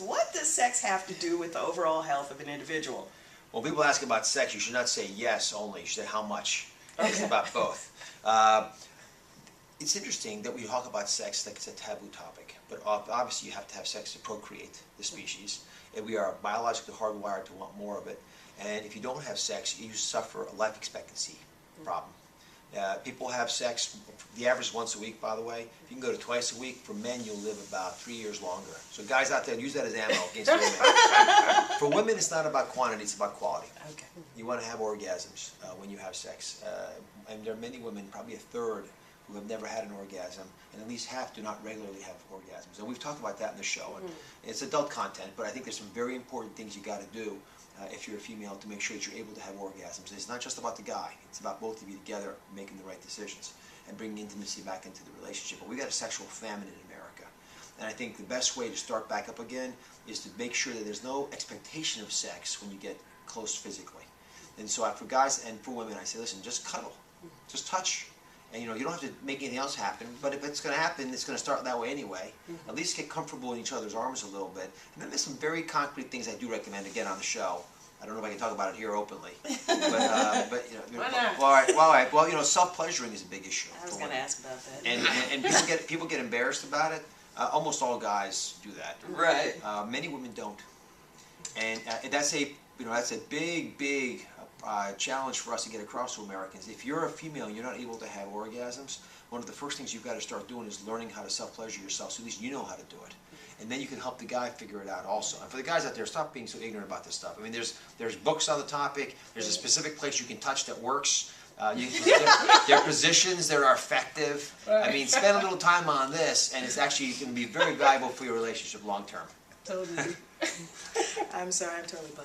What does sex have to do with the overall health of an individual? When people ask about sex, you should not say yes only, you should say how much. Okay. It's about both. It's interesting that we talk about sex like it's a taboo topic, but obviously you have to have sex to procreate the species, and we are biologically hardwired to want more of it, and if you don't have sex, you suffer a life expectancy problem. People have sex, the average is once a week, by the way. If you can go to twice a week, for men you'll live about 3 years longer. So guys out there, use that as ammo against women. For women, it's not about quantity, it's about quality. Okay. You want to have orgasms when you have sex. And there are many women, probably a third, who have never had an orgasm, and at least half do not regularly have orgasms. And we've talked about that in the show. And it's adult content, but I think there's some very important things you got to do if you're a female to make sure that you're able to have orgasms. It's not just about the guy, it's about both of you together making the right decisions and bringing intimacy back into the relationship. But we've got a sexual famine in America. And I think the best way to start back up again is to make sure that there's no expectation of sex when you get close physically. And so for guys and for women, I say, listen, just cuddle, just touch. And you don't have to make anything else happen, but if it's going to happen, it's going to start that way anyway. At least get comfortable in each other's arms a little bit. And then there's some very concrete things I do recommend, again, on the show. I don't know if I can talk about it here openly. But Why not? All right. Well, self-pleasuring is a big issue. I was going to ask about that. And people get embarrassed about it. Almost all guys do that. Right. Many women don't. And that's a big challenge for us to get across to Americans. If you're a female and you're not able to have orgasms, one of the first things you've got to start doing is learning how to self-pleasure yourself, so at least you know how to do it. And then you can help the guy figure it out also. And for the guys out there, stop being so ignorant about this stuff. I mean, there's books on the topic. There's a specific place you can touch that works. There are positions that are effective. I mean, spend a little time on this, and it's actually going to be very valuable for your relationship long term. Totally. I'm sorry, I'm totally blushing.